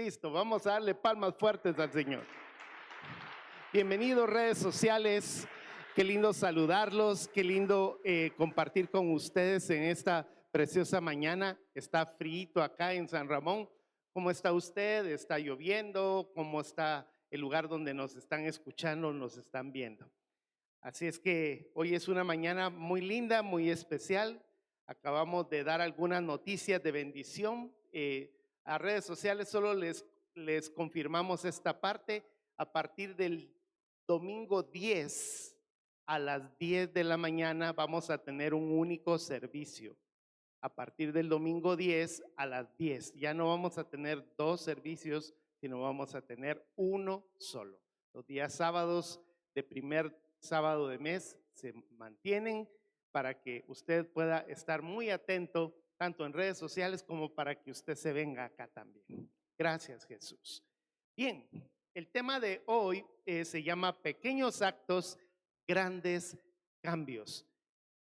Listo, vamos a darle palmas fuertes al Señor. Bienvenidos redes sociales, qué lindo saludarlos, qué lindo compartir con ustedes en esta preciosa mañana. Está frío acá en San Ramón. ¿Cómo está usted? ¿Está lloviendo? ¿Cómo está el lugar donde nos están escuchando, nos están viendo? Así es que hoy es una mañana muy linda, muy especial. Acabamos de dar algunas noticias de bendición. A redes sociales solo les confirmamos esta parte. A partir del domingo 10 a las 10 de la mañana vamos a tener un único servicio. A partir del domingo 10 a las 10. Ya no vamos a tener dos servicios, sino vamos a tener uno solo. Los días sábados de primer sábado de mes se mantienen para que usted pueda estar muy atento tanto en redes sociales como para que usted se venga acá también. Gracias, Jesús. Bien, el tema de hoy se llama Pequeños actos, grandes cambios.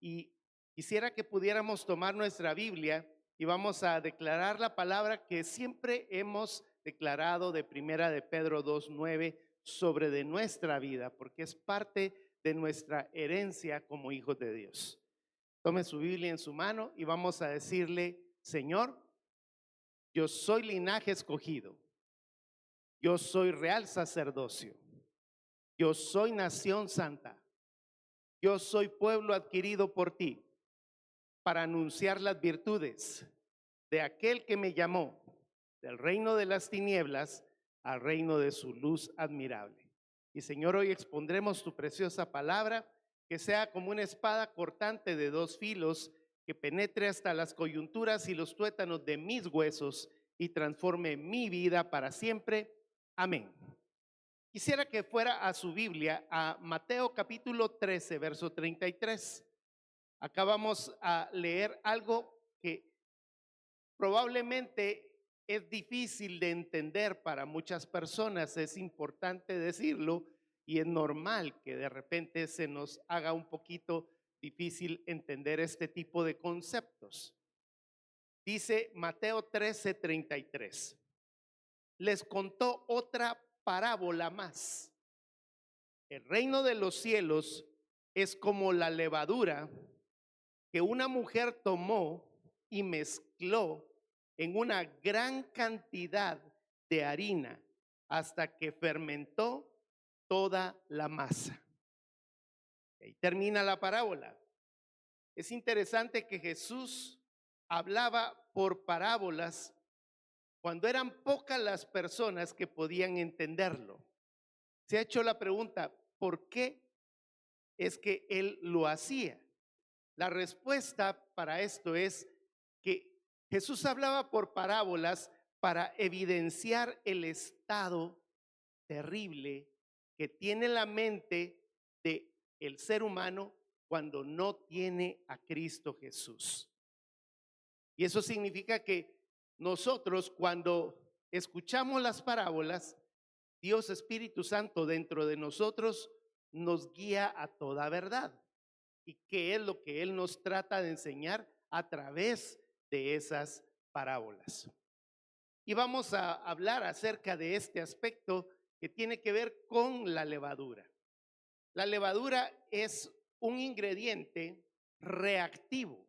Y quisiera que pudiéramos tomar nuestra Biblia y vamos a declarar la palabra que siempre hemos declarado de Primera de Pedro 2:9 sobre de nuestra vida, porque es parte de nuestra herencia como hijos de Dios. Tome su Biblia en su mano y vamos a decirle: Señor, yo soy linaje escogido, yo soy real sacerdocio, yo soy nación santa, yo soy pueblo adquirido por ti para anunciar las virtudes de aquel que me llamó del reino de las tinieblas al reino de su luz admirable. Y Señor, hoy expondremos tu preciosa palabra, que sea como una espada cortante de dos filos, que penetre hasta las coyunturas y los tuétanos de mis huesos y transforme mi vida para siempre. Amén. Quisiera que fuera a su Biblia a Mateo capítulo 13, verso 33. Acá vamos a leer algo que probablemente es difícil de entender para muchas personas. Es importante decirlo y es normal que de repente se nos haga un poquito difícil entender este tipo de conceptos. Dice Mateo 13:33. Les contó otra parábola más. El reino de los cielos es como la levadura que una mujer tomó y mezcló en una gran cantidad de harina hasta que fermentó toda la masa. Ahí termina la parábola. Es interesante que Jesús hablaba por parábolas cuando eran pocas las personas que podían entenderlo. Se ha hecho la pregunta, ¿por qué es que él lo hacía? La respuesta para esto es que Jesús hablaba por parábolas para evidenciar el estado terrible que tiene la mente de el ser humano cuando no tiene a Cristo Jesús. Y eso significa que nosotros, cuando escuchamos las parábolas, Dios Espíritu Santo dentro de nosotros nos guía a toda verdad. ¿Y qué es lo que Él nos trata de enseñar a través de esas parábolas? Y vamos a hablar acerca de este aspecto que tiene que ver con la levadura. La levadura es un ingrediente reactivo.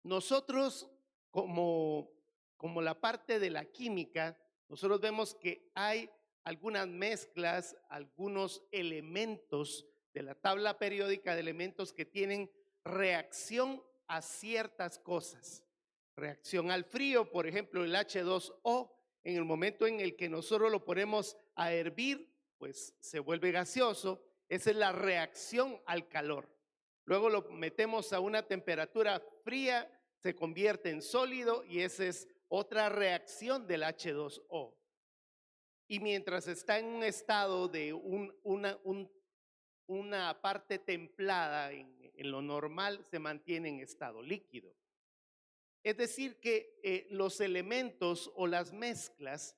Nosotros, como la parte de la química, nosotros vemos que hay algunas mezclas, algunos elementos de la tabla periódica de elementos que tienen reacción a ciertas cosas. Reacción al frío, por ejemplo, el H2O, en el momento en el que nosotros lo ponemos a hervir, pues se vuelve gaseoso. Esa es la reacción al calor. Luego lo metemos a una temperatura fría, se convierte en sólido y esa es otra reacción del H2O. Y mientras está en un estado de una parte templada, en lo normal se mantiene en estado líquido. Es decir que los elementos o las mezclas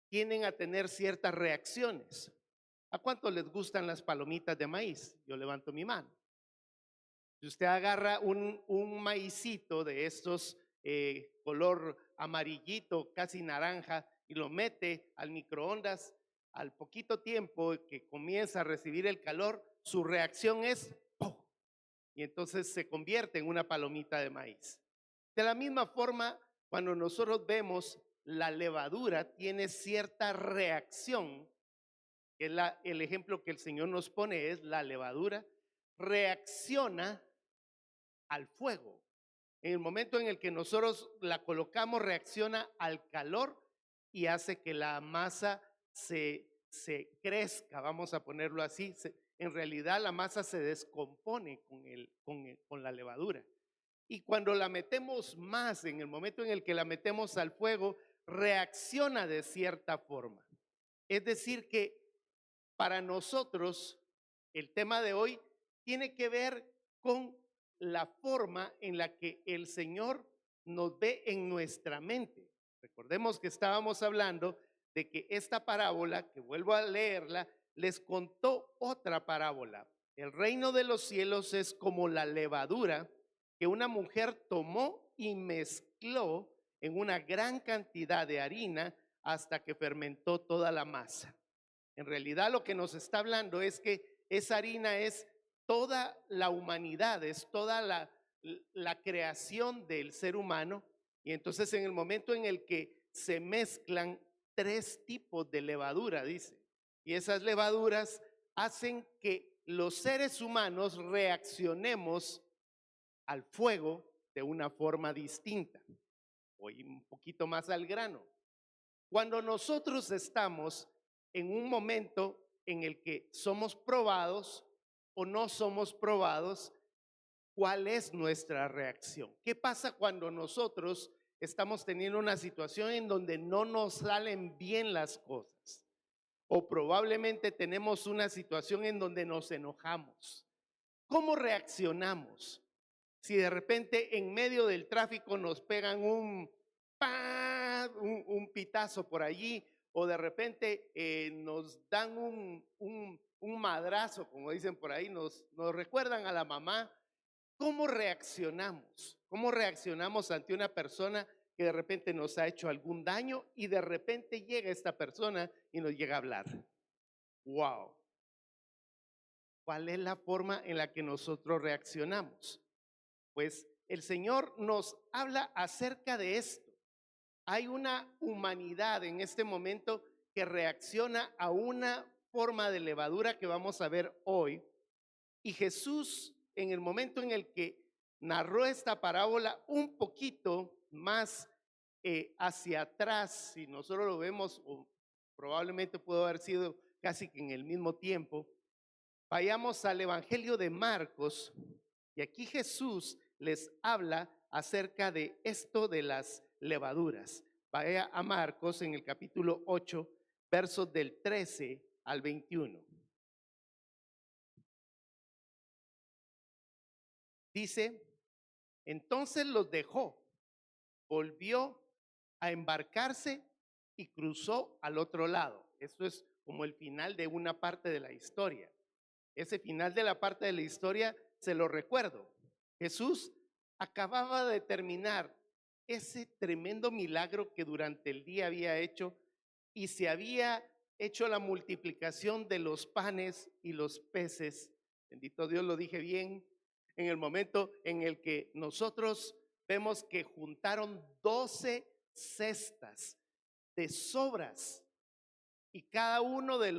tienden a tener ciertas reacciones. ¿A cuántos les gustan las palomitas de maíz? Yo levanto mi mano. Si usted agarra un maicito de estos color amarillito, casi naranja, y lo mete al microondas, al poquito tiempo que comienza a recibir el calor, su reacción es ¡pum! Y entonces se convierte en una palomita de maíz. De la misma forma, cuando nosotros vemos la levadura tiene cierta reacción, que es el ejemplo que el Señor nos pone es la levadura, reacciona al fuego. En el momento en el que nosotros la colocamos, reacciona al calor y hace que la masa se crezca, vamos a ponerlo así. En realidad la masa se descompone con la levadura. Y cuando la metemos más, en el momento en el que la metemos al fuego, reacciona de cierta forma. Es decir, que para nosotros el tema de hoy tiene que ver con la forma en la que el Señor nos ve en nuestra mente. Recordemos que estábamos hablando de que esta parábola, que vuelvo a leerla, les contó otra parábola. El reino de los cielos es como la levadura que una mujer tomó y mezcló en una gran cantidad de harina hasta que fermentó toda la masa. En realidad lo que nos está hablando es que esa harina es toda la humanidad, es toda la creación del ser humano. Y entonces en el momento en el que se mezclan tres tipos de levadura, dice, y esas levaduras hacen que los seres humanos reaccionemos al fuego de una forma distinta. Voy un poquito más al grano. Cuando nosotros estamos en un momento en el que somos probados o no somos probados, ¿cuál es nuestra reacción? ¿Qué pasa cuando nosotros estamos teniendo una situación en donde no nos salen bien las cosas? O probablemente tenemos una situación en donde nos enojamos. ¿Cómo reaccionamos? Si de repente en medio del tráfico nos pegan un pitazo por allí, o de repente nos dan un madrazo, como dicen por ahí, nos recuerdan a la mamá. ¿Cómo reaccionamos? ¿Cómo reaccionamos ante una persona que de repente nos ha hecho algún daño y de repente llega esta persona y nos llega a hablar? ¡Wow! ¿Cuál es la forma en la que nosotros reaccionamos? Pues el Señor nos habla acerca de esto. Hay una humanidad en este momento que reacciona a una forma de levadura que vamos a ver hoy. Y Jesús, en el momento en el que narró esta parábola un poquito más hacia atrás, si nosotros lo vemos, o probablemente pudo haber sido casi que en el mismo tiempo, vayamos al Evangelio de Marcos. Y aquí Jesús les habla acerca de esto de las levaduras. Vaya a Marcos en el capítulo 8, versos del 13 al 21. Dice, entonces los dejó, volvió a embarcarse y cruzó al otro lado. Esto es como el final de una parte de la historia. Ese final de la parte de la historia se lo recuerdo. Jesús acababa de terminar ese tremendo milagro que durante el día había hecho y se había hecho la multiplicación de los panes y los peces. Bendito Dios, lo dije bien. En el momento en el que nosotros vemos que juntaron 12 cestas de sobras y cada uno de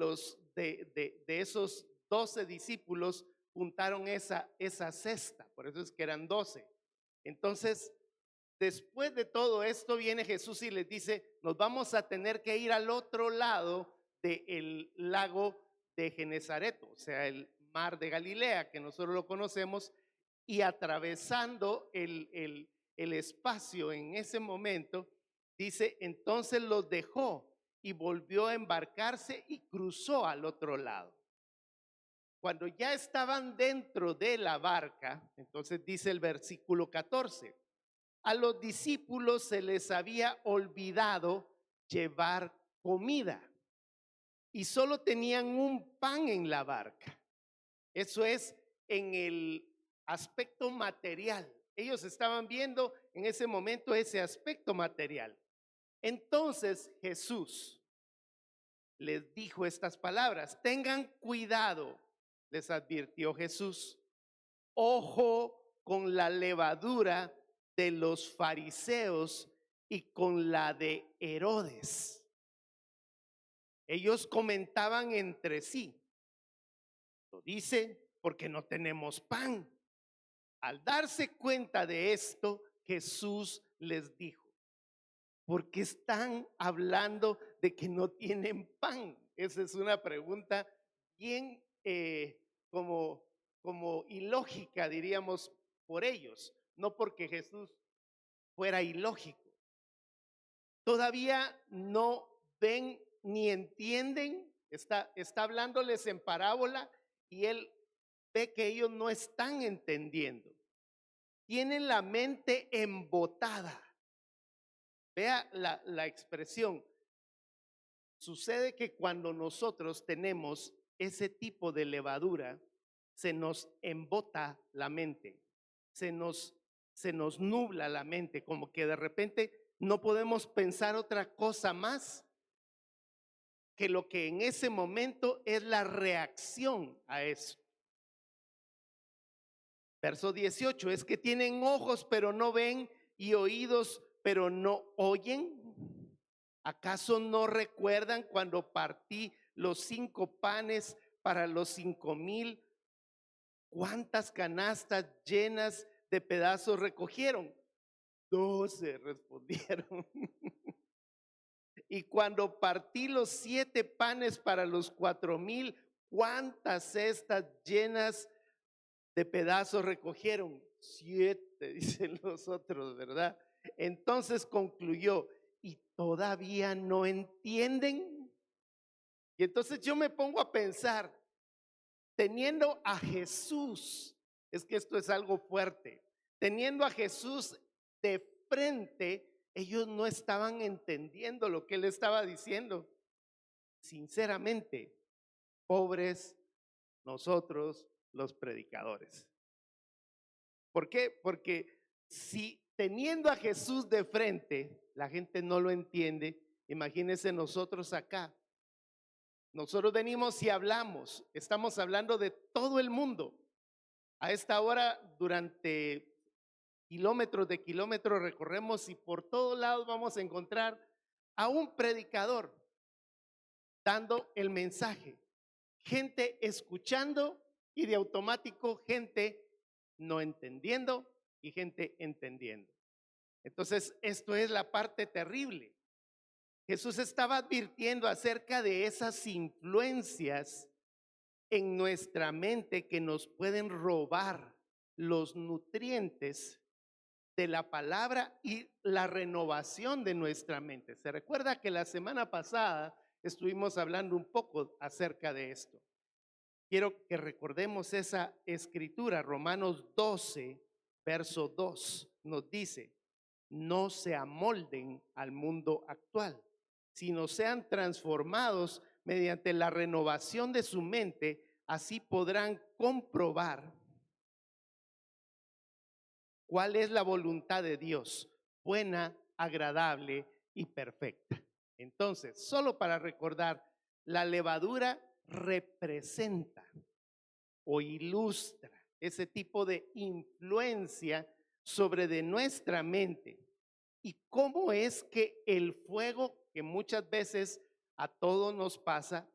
esos 12 discípulos juntaron esa cesta, por eso es que eran 12. Entonces, después de todo esto viene Jesús y les dice, nos vamos a tener que ir al otro lado del lago de Genezaret, o sea, el mar de Galilea, que nosotros lo conocemos, y atravesando el espacio en ese momento, dice, entonces los dejó y volvió a embarcarse y cruzó al otro lado. Cuando ya estaban dentro de la barca, entonces dice el versículo 14, a los discípulos se les había olvidado llevar comida y solo tenían un pan en la barca. Eso es en el aspecto material. Ellos estaban viendo en ese momento ese aspecto material. Entonces Jesús les dijo estas palabras: tengan cuidado, les advirtió Jesús, ojo con la levadura de los fariseos y con la de Herodes. Ellos comentaban entre sí: lo dice porque no tenemos pan. Al darse cuenta de esto, Jesús les dijo: ¿por qué están hablando de que no tienen pan? Esa es una pregunta bien como ilógica, diríamos, por ellos, no porque Jesús fuera ilógico. Todavía no ven ni entienden, está hablándoles en parábola y él ve que ellos no están entendiendo. Tienen la mente embotada. Vea la expresión. Sucede que cuando nosotros tenemos ese tipo de levadura, se nos embota la mente, se nos, se nos nubla la mente, como que de repente no podemos pensar otra cosa más que lo que en ese momento es la reacción a eso. Verso 18, es que tienen ojos pero no ven y oídos pero no oyen. ¿Acaso no recuerdan cuando partí los 5 panes para los 5,000? ¿Cuántas canastas llenas de pedazos recogieron? 12 respondieron. Y cuando partí los 7 panes para los 4,000, ¿cuántas cestas llenas de pedazos recogieron? 7, dicen los otros, ¿verdad? Entonces concluyó: ¿y todavía no entienden? Y entonces yo me pongo a pensar, teniendo a Jesús, es que esto es algo fuerte, teniendo a Jesús de frente, ellos no estaban entendiendo lo que él estaba diciendo. Sinceramente, pobres nosotros los predicadores. ¿Por qué? Porque si teniendo a Jesús de frente, la gente no lo entiende, imagínense nosotros acá. Nosotros venimos y hablamos, estamos hablando de todo el mundo. A esta hora, durante kilómetros de kilómetros recorremos y por todos lados vamos a encontrar a un predicador dando el mensaje. Gente escuchando y de automático gente no entendiendo y gente entendiendo. Entonces, esto es la parte terrible. Jesús estaba advirtiendo acerca de esas influencias en nuestra mente que nos pueden robar los nutrientes de la palabra y la renovación de nuestra mente. Se recuerda que la semana pasada estuvimos hablando un poco acerca de esto. Quiero que recordemos esa escritura, Romanos 12, verso 2, nos dice: no se amolden al mundo actual, sino sean transformados mediante la renovación de su mente, así podrán comprobar cuál es la voluntad de Dios, buena, agradable y perfecta. Entonces, solo para recordar, la levadura representa o ilustra ese tipo de influencia sobre de nuestra mente. Y cómo es que el fuego, que muchas veces a todos nos pasa,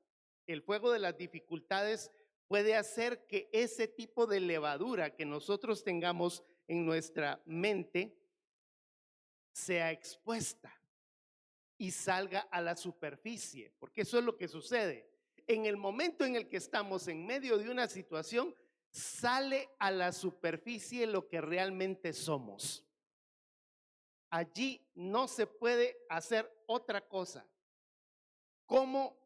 el fuego de las dificultades puede hacer que ese tipo de levadura que nosotros tengamos en nuestra mente sea expuesta y salga a la superficie, porque eso es lo que sucede. En el momento en el que estamos en medio de una situación, sale a la superficie lo que realmente somos. Allí no se puede hacer otra cosa. ¿Cómo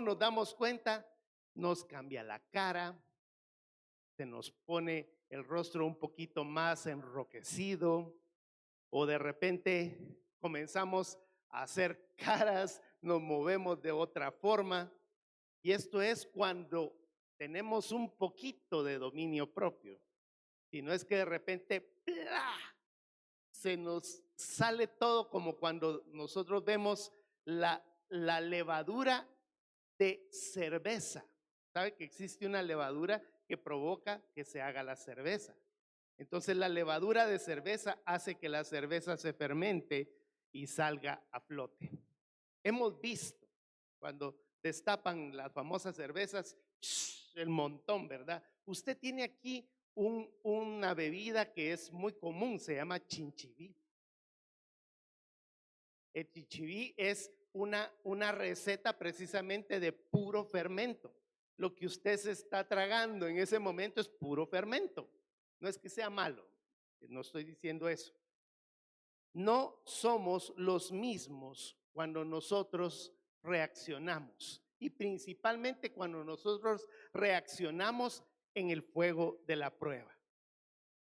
nos damos cuenta? Nos cambia la cara, se nos pone el rostro un poquito más enrojecido, o de repente comenzamos a hacer caras, nos movemos de otra forma. Y esto es cuando tenemos un poquito de dominio propio. Y no es que de repente ¡plá!, se nos sale todo como cuando nosotros vemos la levadura de cerveza. ¿Sabe que existe una levadura que provoca que se haga la cerveza? Entonces la levadura de cerveza hace que la cerveza se fermente y salga a flote. Hemos visto cuando destapan las famosas cervezas, el montón, ¿verdad? Usted tiene aquí una bebida que es muy común, se llama chinchibí. El chinchibí es una receta precisamente de puro fermento. Lo que usted se está tragando en ese momento es puro fermento. No es que sea malo, no estoy diciendo eso. No somos los mismos cuando nosotros reaccionamos y principalmente cuando nosotros reaccionamos en el fuego de la prueba.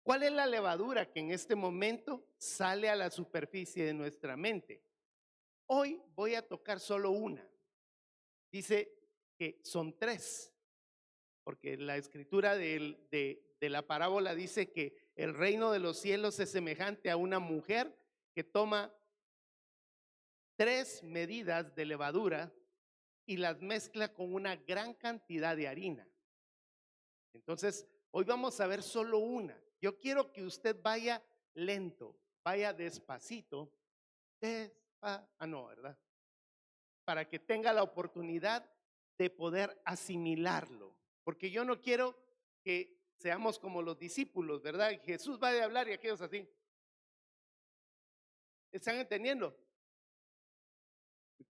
¿Cuál es la levadura que en este momento sale a la superficie de nuestra mente? Hoy voy a tocar solo una. Dice que son tres, porque la escritura de la parábola dice que el reino de los cielos es semejante a una mujer que toma 3 medidas de levadura y las mezcla con una gran cantidad de harina. Entonces, hoy vamos a ver solo una. Yo quiero que usted vaya lento, vaya despacito, no, ¿verdad? Para que tenga la oportunidad de poder asimilarlo. Porque yo no quiero que seamos como los discípulos, ¿verdad? Jesús va a hablar y aquellos así. ¿Están entendiendo?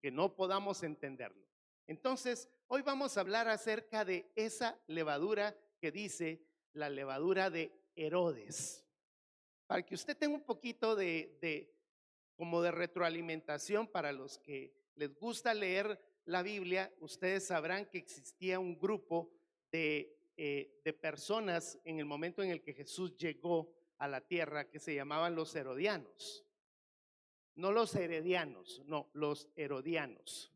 Que no podamos entenderlo. Entonces, hoy vamos a hablar acerca de esa levadura que dice la levadura de Herodes. Para que usted tenga un poquito como de retroalimentación para los que les gusta leer la Biblia, ustedes sabrán que existía un grupo de personas en el momento en el que Jesús llegó a la tierra que se llamaban los herodianos. No los heredianos, no, los herodianos.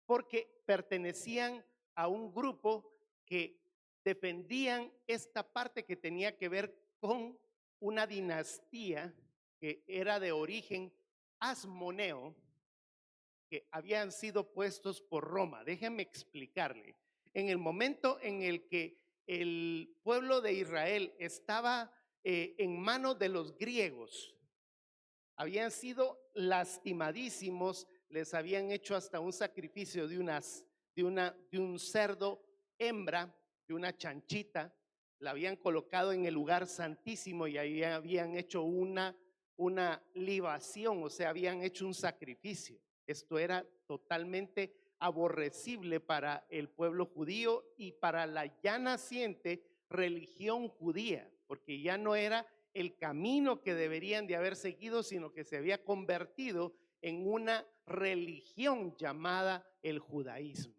Porque pertenecían a un grupo que defendían esta parte que tenía que ver con una dinastía que era de origen asmoneo, que habían sido puestos por Roma. Déjenme explicarle. En el momento en el que el pueblo de Israel estaba en manos de los griegos, habían sido lastimadísimos, les habían hecho hasta un sacrificio de un cerdo hembra, de una chanchita, la habían colocado en el lugar santísimo y ahí habían hecho una libación, o sea, habían hecho un sacrificio. Esto era totalmente aborrecible para el pueblo judío y para la ya naciente religión judía, porque ya no era el camino que deberían de haber seguido, sino que se había convertido en una religión llamada el judaísmo.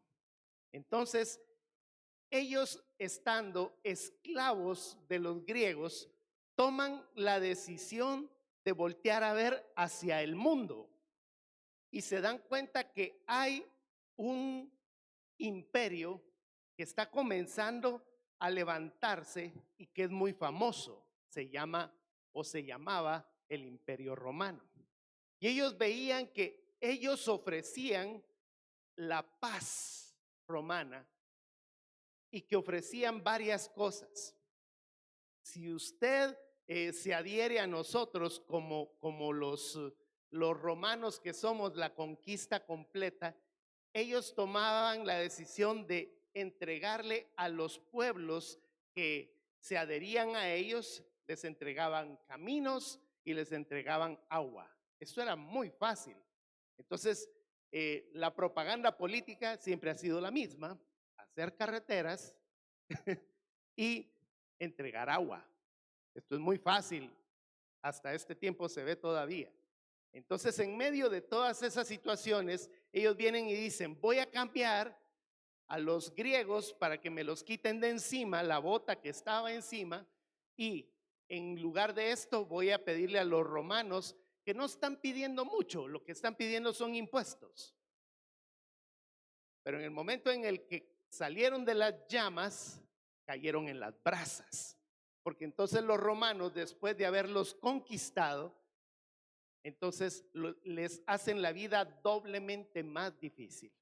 Entonces, ellos estando esclavos de los griegos, toman la decisión de voltear a ver hacia el mundo y se dan cuenta que hay un imperio que está comenzando a levantarse y que es muy famoso. Se llamaba el Imperio Romano. Y ellos veían que ellos ofrecían la paz romana y que ofrecían varias cosas. Si usted se adhiere a nosotros como los romanos que somos la conquista completa, ellos tomaban la decisión de entregarle a los pueblos que se adherían a ellos, les entregaban caminos y les entregaban agua. Esto era muy fácil. Entonces, la propaganda política siempre ha sido la misma: hacer carreteras y entregar agua. Esto es muy fácil, hasta este tiempo se ve todavía. Entonces, en medio de todas esas situaciones, ellos vienen y dicen: voy a cambiar a los griegos para que me los quiten de encima, la bota que estaba encima, y en lugar de esto voy a pedirle a los romanos, que no están pidiendo mucho, lo que están pidiendo son impuestos. Pero en el momento en el que salieron de las llamas, cayeron en las brasas, porque entonces los romanos, después de haberlos conquistado, Entonces les hacen la vida doblemente más difícil.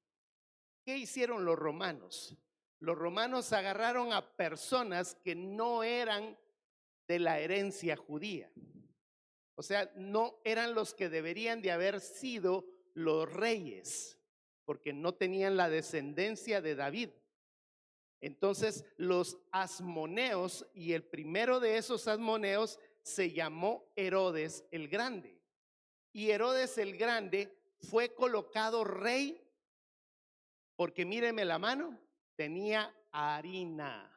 ¿Qué hicieron los romanos? Los romanos agarraron a personas que no eran de la herencia judía. O sea, no eran los que deberían de haber sido los reyes, porque no tenían la descendencia de David. Entonces, los asmoneos, y el primero de esos asmoneos se llamó Herodes el Grande. Y Herodes el Grande fue colocado rey porque míreme la mano, tenía harina,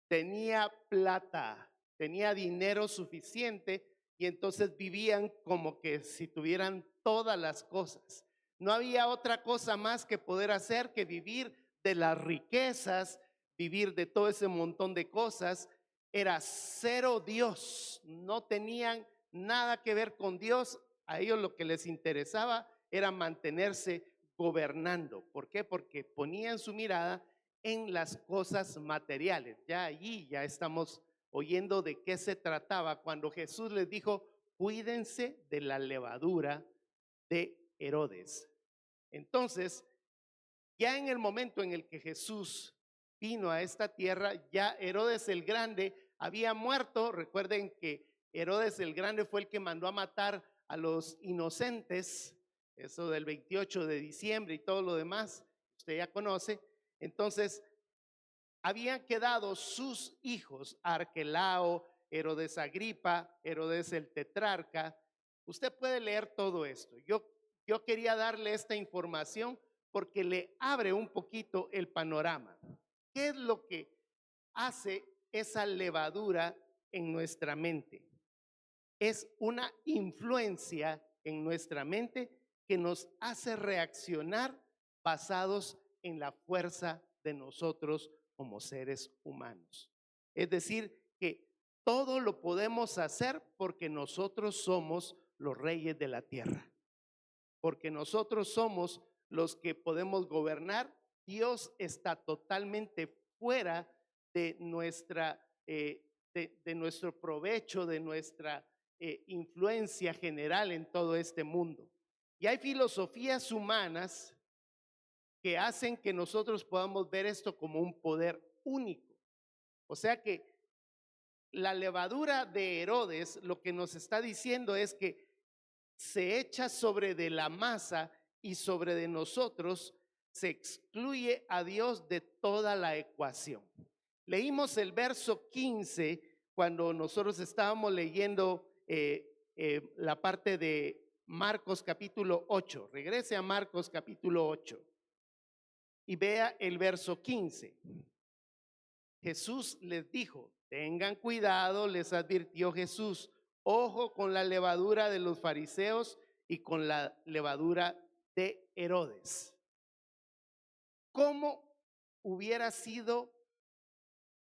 tenía plata, tenía dinero suficiente y entonces vivían como que si tuvieran todas las cosas. No había otra cosa más que poder hacer que vivir de las riquezas, vivir de todo ese montón de cosas. Era cero Dios, no tenían nada que ver con Dios. A ellos lo que les interesaba era mantenerse gobernando. ¿Por qué? Porque ponían su mirada en las cosas materiales. Ya allí ya estamos oyendo de qué se trataba cuando Jesús les dijo, cuídense de la levadura de Herodes. Entonces, ya en el momento en el que Jesús vino a esta tierra, ya Herodes el Grande había muerto. Recuerden que Herodes el Grande fue el que mandó a matar a los inocentes, eso del 28 de diciembre y todo lo demás, usted ya conoce. Entonces, habían quedado sus hijos, Arquelao, Herodes Agripa, Herodes el tetrarca. Usted puede leer todo esto. Yo quería darle esta información porque le abre un poquito el panorama. ¿Qué es lo que hace esa levadura en nuestra mente? Es una influencia en nuestra mente que nos hace reaccionar basados en la fuerza de nosotros como seres humanos. Es decir, que todo lo podemos hacer porque nosotros somos los reyes de la tierra, porque nosotros somos los que podemos gobernar. Dios está totalmente fuera de de nuestro provecho, de nuestra influencia general en todo este mundo. Y hay filosofías humanas que hacen que nosotros podamos ver esto como un poder único. O sea que la levadura de Herodes lo que nos está diciendo es que se echa sobre de la masa y sobre de nosotros se excluye a Dios de toda la ecuación. Leímos el verso 15 cuando nosotros estábamos leyendo la parte de Marcos capítulo 8. Regrese a Marcos capítulo 8 y vea el verso 15. Jesús les dijo, tengan cuidado, les advirtió Jesús, ojo con la levadura de los fariseos y con la levadura de Herodes. ¿Cómo hubiera sido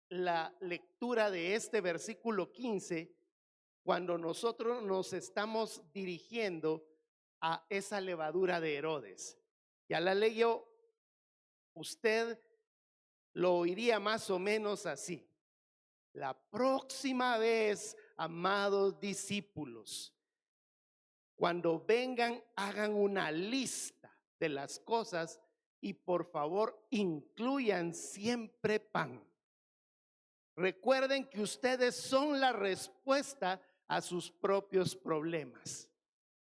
la lectura de este versículo 15 cuando nosotros nos estamos dirigiendo a esa levadura de Herodes? Ya la leyó, usted lo oiría más o menos así. La próxima vez, amados discípulos, cuando vengan, hagan una lista de las cosas y por favor incluyan siempre pan. Recuerden que ustedes son la respuesta a sus propios problemas.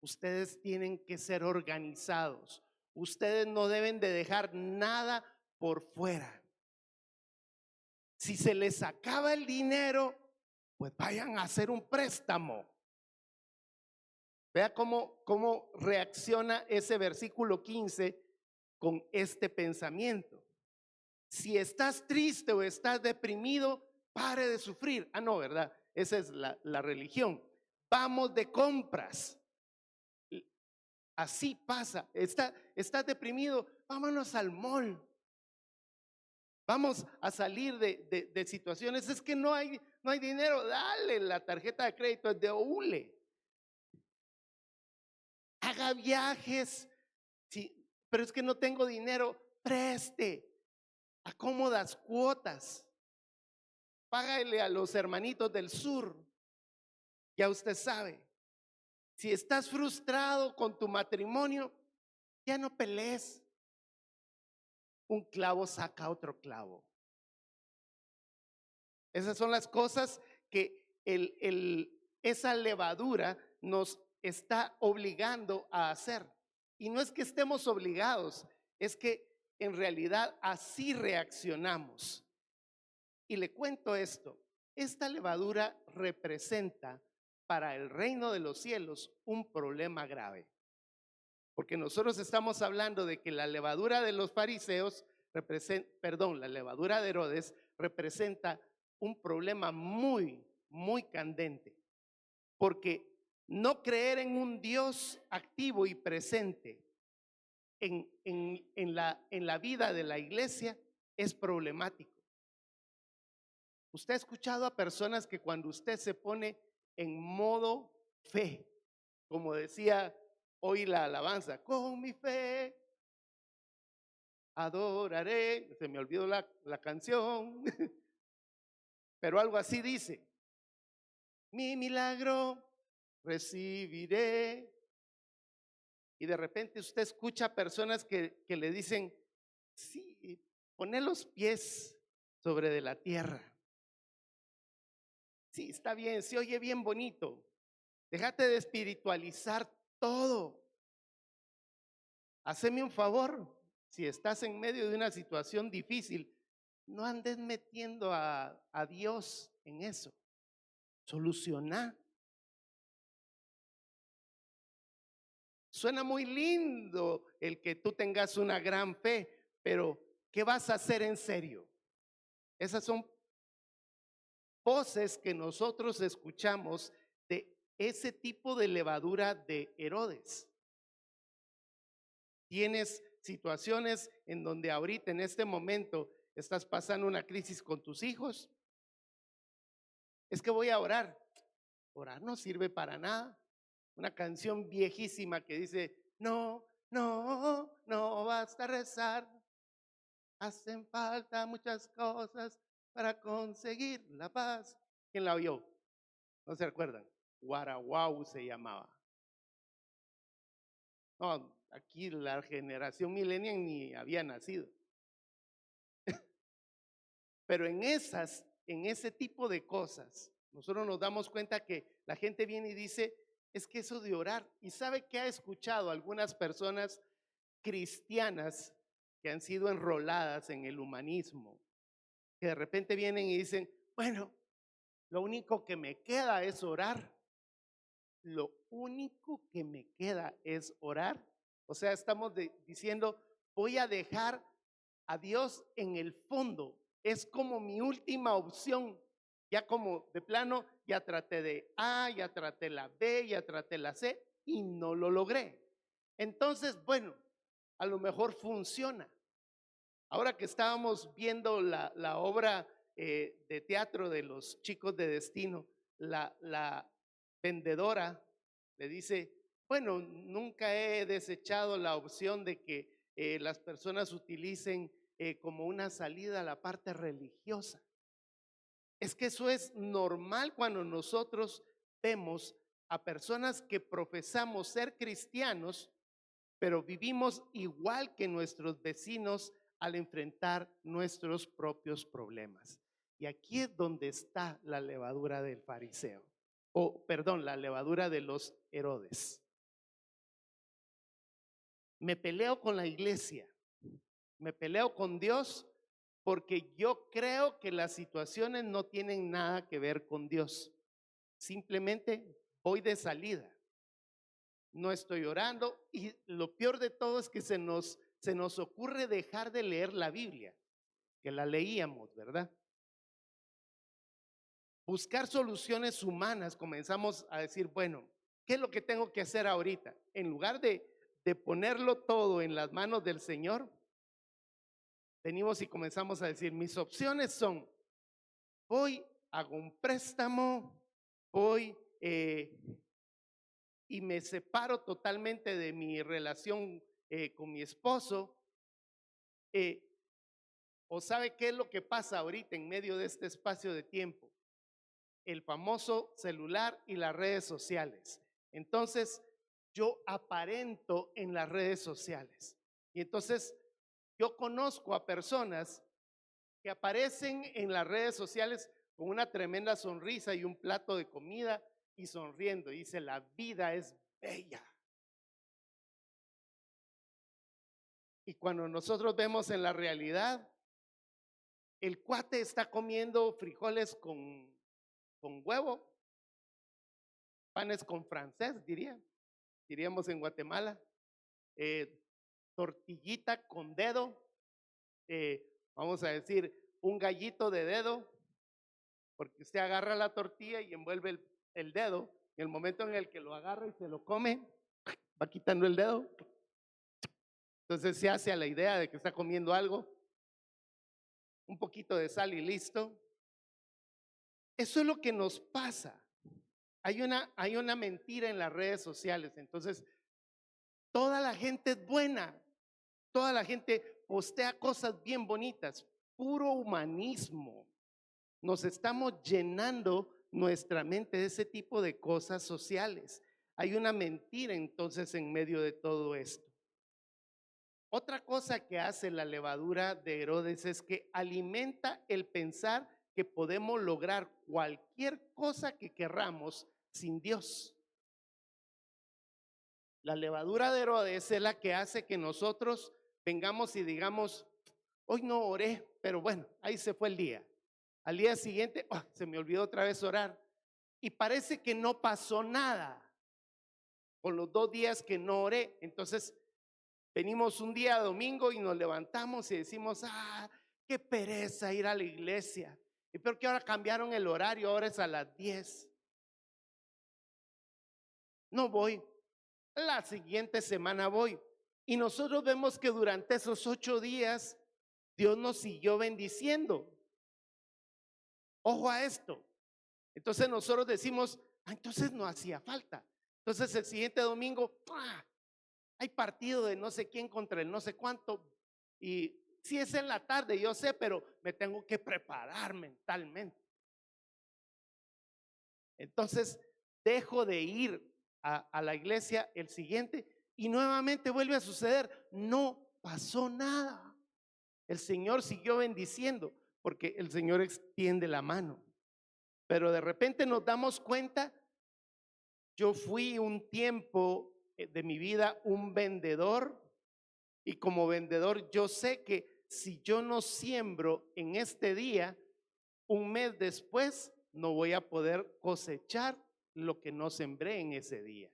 Ustedes tienen que ser organizados. Ustedes no deben de dejar nada por fuera. Si se les acaba el dinero, pues vayan a hacer un préstamo. Vea cómo reacciona ese versículo 15 con este pensamiento. Si estás triste o estás deprimido, pare de sufrir. Ah, no, ¿verdad? Esa es la religión. Vamos de compras. Así pasa. Estás deprimido, vámonos al mall. Vamos a salir de situaciones. Es que no hay dinero. Dale, la tarjeta de crédito es de ULE. Haga viajes. Sí, pero es que no tengo dinero. Preste. Acomodas cuotas. Págale a los hermanitos del sur. Ya usted sabe. Si estás frustrado con tu matrimonio, ya no pelees. Un clavo saca otro clavo. Esas son las cosas que esa levadura nos está obligando a hacer. Y no es que estemos obligados, es que en realidad así reaccionamos. Y le cuento esto, esta levadura representa para el reino de los cielos un problema grave. Porque nosotros estamos hablando de que la levadura de los fariseos, la levadura de Herodes representa un problema muy candente. Porque no creer en un Dios activo y presente en la vida de la iglesia es problemático. Usted ha escuchado a personas que cuando usted se pone en modo fe, como decía hoy la alabanza, con mi fe adoraré, se me olvidó la canción, pero algo así dice, mi milagro recibiré. Y de repente usted escucha personas que le dicen, sí, poné los pies sobre de la tierra. Sí, está bien, se oye bien bonito. Déjate de espiritualizar todo. Haceme un favor, si estás en medio de una situación difícil, no andes metiendo a Dios en eso. Soluciona. Suena muy lindo el que tú tengas una gran fe, pero ¿qué vas a hacer en serio? Esas son voces que nosotros escuchamos de ese tipo de levadura de Herodes. Tienes situaciones en donde ahorita en este momento estás pasando una crisis con tus hijos. Es que voy a orar. Orar no sirve para nada. Una canción viejísima que dice, no basta rezar. Hacen falta muchas cosas para conseguir la paz. ¿Quién la oyó? ¿No se acuerdan? Guaraguau se llamaba. No, aquí la generación millennial ni había nacido. Pero en ese tipo de cosas, nosotros nos damos cuenta que la gente viene y dice, es que eso de orar, y sabe que ha escuchado algunas personas cristianas que han sido enroladas en el humanismo, que de repente vienen y dicen, bueno, lo único que me queda es orar. Lo único que me queda es orar. O sea, estamos diciendo, voy a dejar a Dios en el fondo. Es como mi última opción. Ya como de plano, ya traté de A, ya traté la B, ya traté la C y no lo logré. Entonces, bueno, a lo mejor funciona. Ahora que estábamos viendo la obra de teatro de los chicos de Destino, la vendedora le dice, bueno, nunca he desechado la opción de que las personas utilicen como una salida a la parte religiosa. Es que eso es normal cuando nosotros vemos a personas que profesamos ser cristianos, pero vivimos igual que nuestros vecinos al enfrentar nuestros propios problemas. Y aquí es donde está la levadura del fariseo, o perdón, la levadura de los Herodes. Me peleo con la iglesia, me peleo con Dios porque yo creo que las situaciones no tienen nada que ver con Dios. Simplemente voy de salida. No estoy orando y lo peor de todo es que se nos ocurre dejar de leer la Biblia, que la leíamos, ¿verdad? Buscar soluciones humanas, comenzamos a decir, bueno, ¿qué es lo que tengo que hacer ahorita? En lugar de ponerlo todo en las manos del Señor, venimos y comenzamos a decir, mis opciones son, voy, hago un préstamo, voy y me separo totalmente de mi relación con mi esposo. ¿O sabe qué es lo que pasa ahorita en medio de este espacio de tiempo? El famoso celular y las redes sociales. Entonces, yo aparento en las redes sociales. Y entonces, yo conozco a personas que aparecen en las redes sociales con una tremenda sonrisa y un plato de comida y sonriendo. Y dice, la vida es bella. Y cuando nosotros vemos en la realidad, el cuate está comiendo frijoles con huevo, panes con francés, diríamos en Guatemala, eh, tortillita con dedo, vamos a decir, un gallito de dedo, porque usted agarra la tortilla y envuelve el dedo. En el momento en el que lo agarra y se lo come, va quitando el dedo. Entonces se hace a la idea de que está comiendo algo, un poquito de sal y listo. Eso es lo que nos pasa. Hay una mentira en las redes sociales. Entonces, toda la gente es buena, toda la gente postea cosas bien bonitas, puro humanismo. Nos estamos llenando nuestra mente de ese tipo de cosas sociales. Hay una mentira entonces en medio de todo esto. Otra cosa que hace la levadura de Herodes es que alimenta el pensar que podemos lograr cualquier cosa que querramos sin Dios. La levadura de Herodes es la que hace que nosotros vengamos y digamos, hoy no oré, pero bueno, ahí se fue el día. Al día siguiente, se me olvidó otra vez orar. Y parece que no pasó nada con los 2 días que no oré. Entonces, venimos un día domingo y nos levantamos y decimos, qué pereza ir a la iglesia. Y peor que ahora cambiaron el horario, ahora es a las 10. No voy. La siguiente semana voy. Y nosotros vemos que durante esos 8 días Dios nos siguió bendiciendo. Ojo a esto. Entonces nosotros decimos, entonces no hacía falta. Entonces el siguiente domingo, hay partido de no sé quién contra el no sé cuánto. Y si es en la tarde, yo sé, pero me tengo que preparar mentalmente. Entonces dejo de ir a la iglesia el siguiente y nuevamente vuelve a suceder. No pasó nada. El Señor siguió bendiciendo porque el Señor extiende la mano. Pero de repente nos damos cuenta, yo fui un tiempo de mi vida un vendedor y como vendedor yo sé que si yo no siembro en este día, un mes después no voy a poder cosechar lo que no sembré en ese día.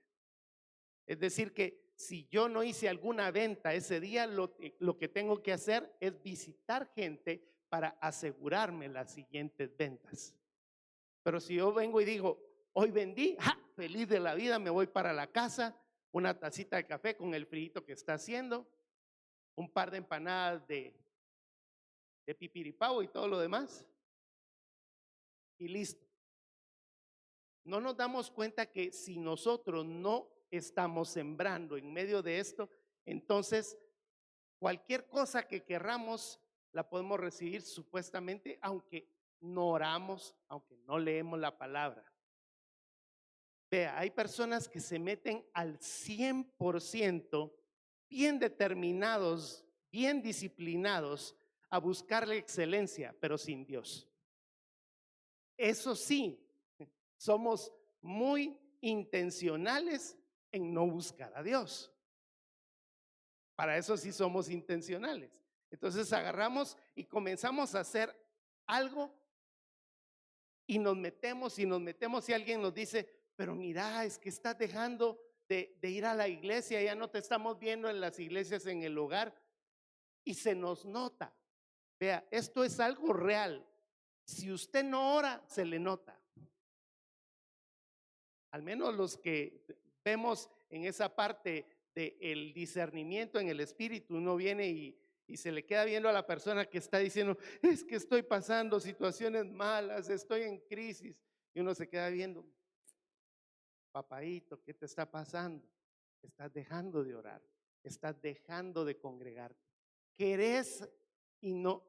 Es decir que si yo no hice alguna venta ese día, lo que tengo que hacer es visitar gente para asegurarme las siguientes ventas. Pero si yo vengo y digo, hoy vendí, feliz de la vida, me voy para la casa, una tacita de café con el frío que está haciendo, un par de empanadas de pipiripao y todo lo demás, y listo. No nos damos cuenta que si nosotros no estamos sembrando en medio de esto, entonces cualquier cosa que querramos la podemos recibir supuestamente, aunque no oramos, aunque no leemos la palabra. Vea, hay personas que se meten al 100%, bien determinados, bien disciplinados, a buscar la excelencia, pero sin Dios. Eso sí, somos muy intencionales en no buscar a Dios. Para eso sí somos intencionales. Entonces agarramos y comenzamos a hacer algo y nos metemos y alguien nos dice, pero mira, es que estás dejando de ir a la iglesia, ya no te estamos viendo en las iglesias en el hogar y se nos nota. Vea, esto es algo real. Si usted no ora, se le nota. Al menos los que vemos en esa parte del discernimiento en el espíritu, uno viene y se le queda viendo a la persona que está diciendo, es que estoy pasando situaciones malas, estoy en crisis. Y uno se queda viendo, papaito, ¿qué te está pasando? Estás dejando de orar, estás dejando de congregarte. Querés y no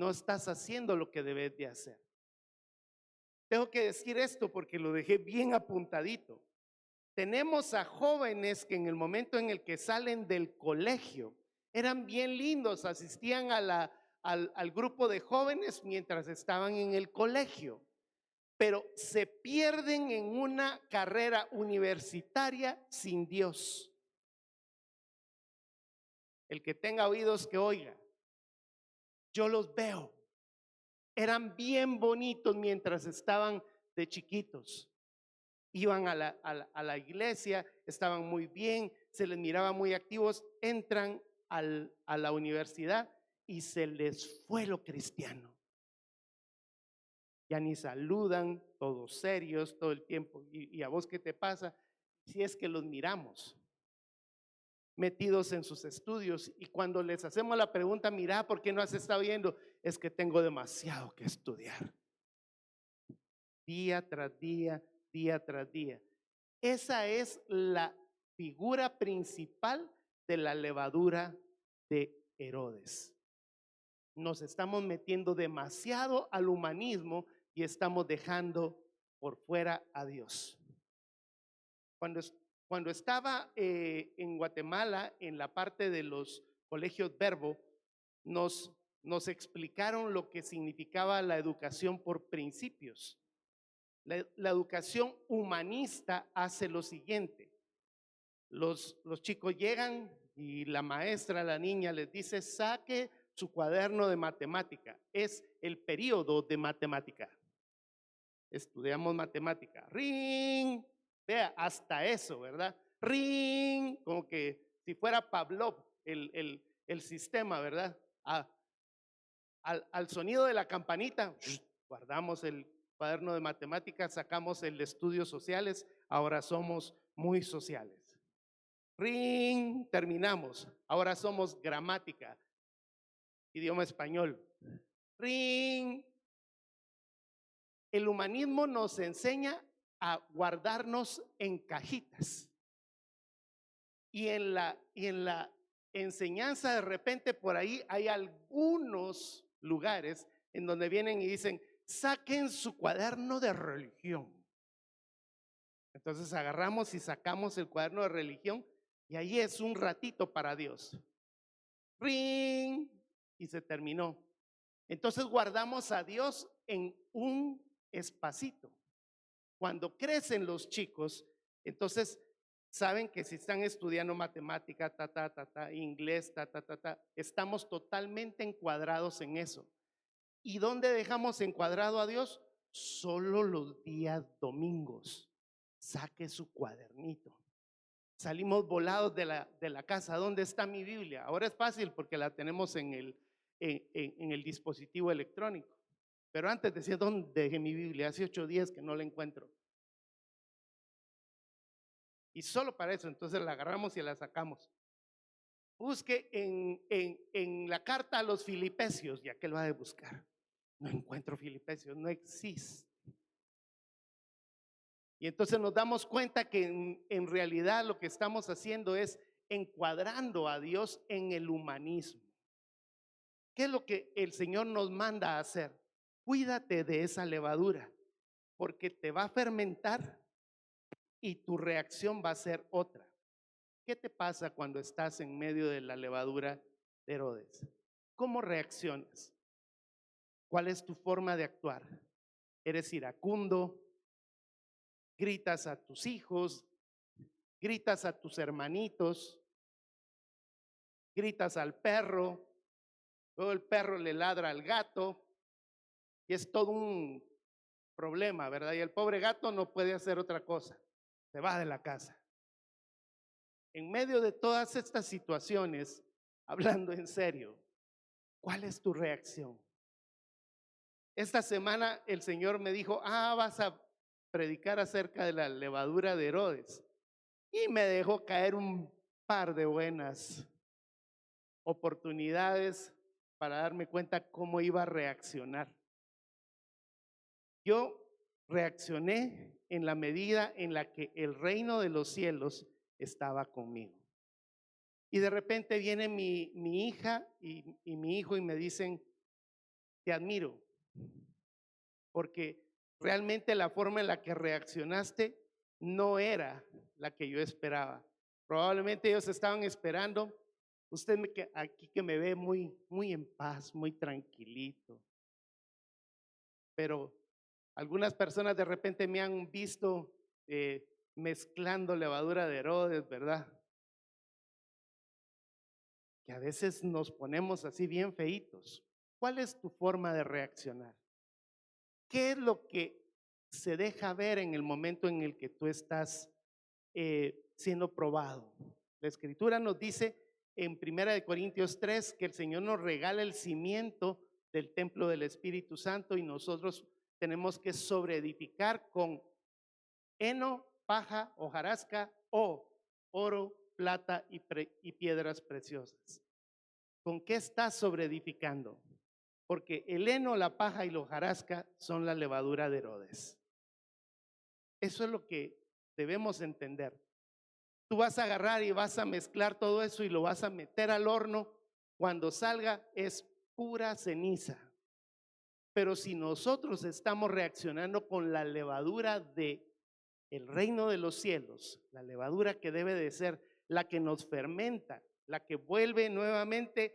estás haciendo lo que debes de hacer. Tengo que decir esto porque lo dejé bien apuntadito. Tenemos a jóvenes que en el momento en el que salen del colegio eran bien lindos, asistían a al grupo de jóvenes mientras estaban en el colegio, pero se pierden en una carrera universitaria sin Dios. El que tenga oídos que oiga. Yo los veo. Eran bien bonitos mientras estaban de chiquitos. Iban a la iglesia, estaban muy bien, se les miraba muy activos, entran a la universidad y se les fue lo cristiano. Ya ni saludan, todos serios todo el tiempo. ¿Y a vos qué te pasa? Si es que los miramos metidos en sus estudios, y cuando les hacemos la pregunta, mira, ¿por qué no has estado viendo? Es que tengo demasiado que estudiar. Día tras día, día tras día. Esa es la figura principal de la levadura de Herodes. Nos estamos metiendo demasiado al humanismo y estamos dejando por fuera a Dios. Cuando estaba en Guatemala, en la parte de los colegios Verbo, nos explicaron lo que significaba la educación por principios. La educación humanista hace lo siguiente. Los chicos llegan y la maestra, la niña, les dice, saque su cuaderno de matemática. Es el periodo de matemática. Estudiamos matemática. ¡Ring! Vea, hasta eso, ¿verdad? ¡Ring! Como que si fuera Pavlov el sistema, ¿verdad? Al sonido de la campanita, guardamos el cuaderno de matemáticas, sacamos el de estudios sociales, ahora somos muy sociales. Ring, terminamos, ahora somos gramática, idioma español. Ring. El humanismo nos enseña a guardarnos en cajitas. Y en la enseñanza, de repente por ahí hay algunos lugares en donde vienen y dicen, saquen su cuaderno de religión. Entonces agarramos y sacamos el cuaderno de religión y ahí es un ratito para Dios. ¡Ring! Y se terminó. Entonces guardamos a Dios en un espacito. Cuando crecen los chicos, entonces saben que si están estudiando matemática, inglés, estamos totalmente encuadrados en eso. ¿Y dónde dejamos encuadrado a Dios? Solo los días domingos. Saque su cuadernito. Salimos volados de la casa. ¿Dónde está mi Biblia? Ahora es fácil porque la tenemos en el dispositivo electrónico. Pero antes decía, ¿dónde dejé mi Biblia? Hace 8 días que no la encuentro. Y solo para eso, entonces la agarramos y la sacamos. Busque en la carta a los Filipesios, ya que lo ha de buscar. No encuentro Filipesios, no existe. Y entonces nos damos cuenta que en realidad lo que estamos haciendo es encuadrando a Dios en el humanismo. ¿Qué es lo que el Señor nos manda a hacer? Cuídate de esa levadura, porque te va a fermentar y tu reacción va a ser otra. ¿Qué te pasa cuando estás en medio de la levadura de Herodes? ¿Cómo reaccionas? ¿Cuál es tu forma de actuar? ¿Eres iracundo? ¿Gritas a tus hijos? ¿Gritas a tus hermanitos? ¿Gritas al perro? Luego el perro le ladra al gato y es todo un problema, ¿verdad? Y el pobre gato no puede hacer otra cosa, se va de la casa. En medio de todas estas situaciones, hablando en serio, ¿cuál es tu reacción? Esta semana el Señor me dijo, vas a predicar acerca de la levadura de Herodes. Y me dejó caer un par de buenas oportunidades para darme cuenta cómo iba a reaccionar. Yo reaccioné en la medida en la que el reino de los cielos estaba conmigo. Y de repente viene mi hija y mi hijo y me dicen, te admiro, porque realmente la forma en la que reaccionaste no era la que yo esperaba. Probablemente ellos estaban esperando, aquí que me ve muy en paz, muy tranquilito, pero algunas personas de repente me han visto mezclando levadura de Herodes, ¿verdad? Que a veces nos ponemos así bien feitos. ¿Cuál es tu forma de reaccionar? ¿Qué es lo que se deja ver en el momento en el que tú estás siendo probado? La Escritura nos dice en 1 Corintios 3 que el Señor nos regala el cimiento del templo del Espíritu Santo y nosotros tenemos que sobreedificar con heno, paja, hojarasca o oro, plata y piedras preciosas. ¿Con qué estás sobreedificando? Porque el heno, la paja y la hojarasca son la levadura de Herodes. Eso es lo que debemos entender. Tú vas a agarrar y vas a mezclar todo eso y lo vas a meter al horno. Cuando salga es pura ceniza. Pero si nosotros estamos reaccionando con la levadura de el reino de los cielos, la levadura que debe de ser la que nos fermenta, la que vuelve nuevamente,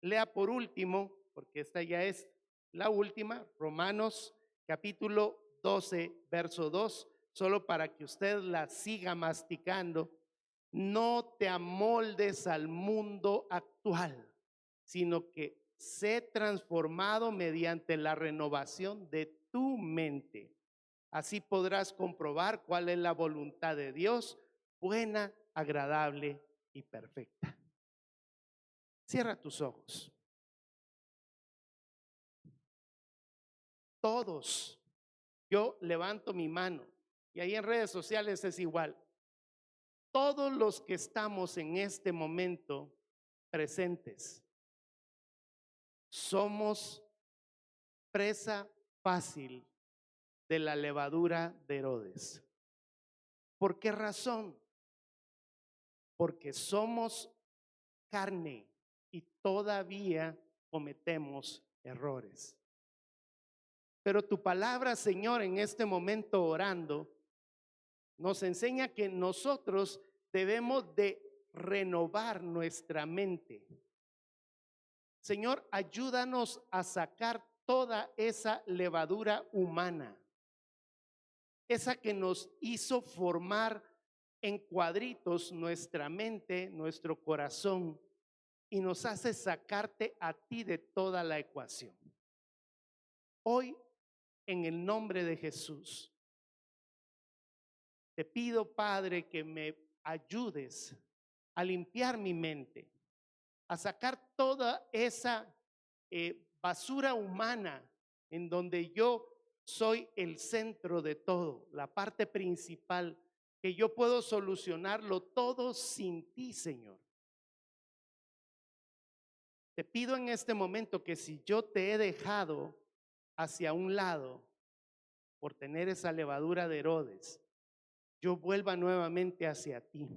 lea por último, porque esta ya es la última, Romanos capítulo 12, verso 2, solo para que usted la siga masticando. No te amoldes al mundo actual, sino que sé transformado mediante la renovación de tu mente. Así podrás comprobar cuál es la voluntad de Dios, buena, agradable y perfecta. Cierra tus ojos. Todos, yo levanto mi mano y ahí en redes sociales es igual. Todos los que estamos en este momento presentes somos presa fácil de la levadura de Herodes. ¿Por qué razón? Porque somos carne y todavía cometemos errores. Pero tu palabra, Señor, en este momento orando, nos enseña que nosotros debemos de renovar nuestra mente. Señor, ayúdanos a sacar toda esa levadura humana, esa que nos hizo formar en cuadritos nuestra mente, nuestro corazón, y nos hace sacarte a ti de toda la ecuación. Hoy, en el nombre de Jesús, te pido, Padre, que me ayudes a limpiar mi mente, a sacar toda esa basura humana en donde yo soy el centro de todo, la parte principal, que yo puedo solucionarlo todo sin ti, Señor. Te pido en este momento que si yo te he dejado hacia un lado por tener esa levadura de Herodes, yo vuelva nuevamente hacia ti.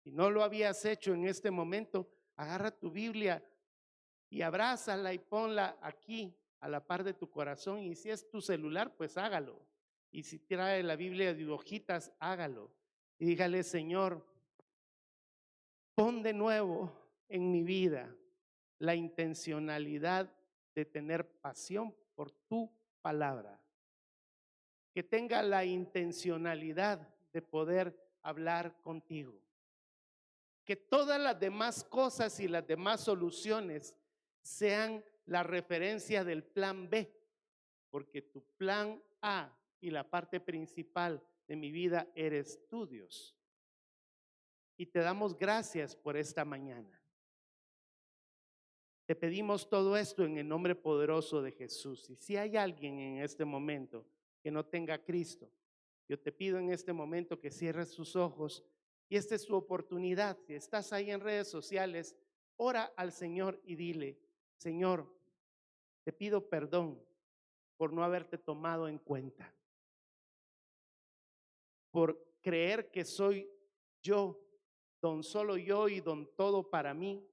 Si no lo habías hecho en este momento, agarra tu Biblia y abrázala y ponla aquí a la par de tu corazón. Y si es tu celular, pues hágalo. Y si trae la Biblia de hojitas, hágalo. Y dígale, Señor, pon de nuevo en mi vida la intencionalidad de tener pasión por tu palabra. Que tenga la intencionalidad de poder hablar contigo. Que todas las demás cosas y las demás soluciones sean la referencia del plan B, porque tu plan A y la parte principal de mi vida eres tú, Dios. Y te damos gracias por esta mañana. Te pedimos todo esto en el nombre poderoso de Jesús. Y si hay alguien en este momento que no tenga a Cristo, yo te pido en este momento que cierres sus ojos y esta es tu oportunidad. Si estás ahí en redes sociales, ora al Señor y dile, Señor, te pido perdón por no haberte tomado en cuenta, por creer que soy yo, don solo yo y don todo para mí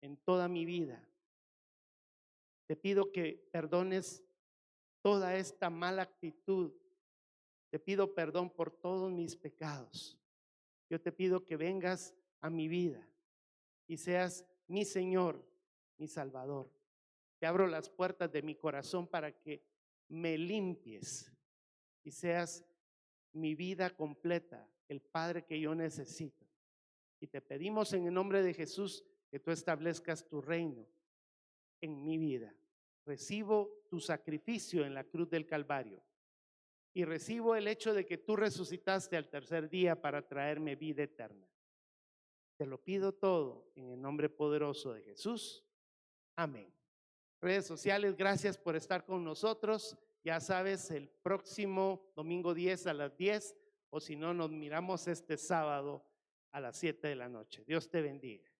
en toda mi vida. Te pido que perdones toda esta mala actitud Te pido perdón por todos mis pecados. Yo te pido que vengas a mi vida y seas mi Señor, mi Salvador. Te abro las puertas de mi corazón para que me limpies y seas mi vida completa, el Padre que yo necesito. Y te pedimos en el nombre de Jesús que tú establezcas tu reino en mi vida. Recibo tu sacrificio en la cruz del Calvario y recibo el hecho de que tú resucitaste al tercer día para traerme vida eterna. Te lo pido todo en el nombre poderoso de Jesús. Amén. Redes sociales, gracias por estar con nosotros. Ya sabes, el próximo domingo 10 a las 10, o si no, nos miramos este sábado a las 7 de la noche. Dios te bendiga.